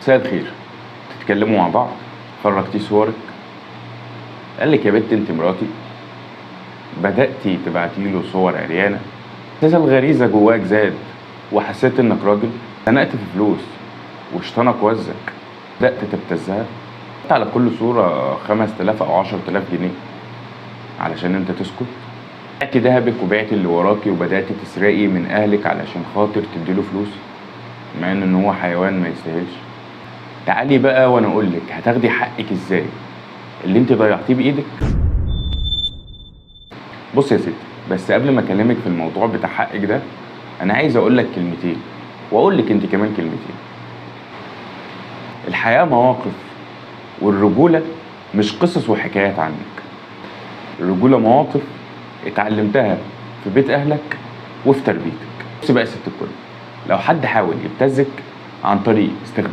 مساء الخير. تتكلموا مع بعض، فرجتي صورك، قال لك يا بنت انت مراتي، بدأتي تبعتي له صور عريانة، اساس الغريزة جواك زاد وحسيت انك راجل، زنقت في فلوس وشطانك وزك، بدأت تبتزها على كل صورة 5000 أو 10000 جنيه علشان انت تسكت. بعتي دهبك وبعتي اللي وراكي وبدأتي تسرقي من أهلك علشان خاطر تديله فلوس، مع ان هو حيوان ما يستاهلش. تعالي بقى وانا اقولك هتاخدي حقك ازاي اللي انت ضيعتيه بايدك. بص يا ستي، بس قبل ما اكلمك في الموضوع بتاع حقك ده، انا عايز اقولك كلمتين واقولك انت كمان كلمتين. الحياة مواقف، والرجولة مش قصص وحكايات عنك. الرجولة مواقف اتعلمتها في بيت اهلك وفي تربيتك. بص بقى يا ست الكل، لو حد حاول يبتزك عن طريق استخدام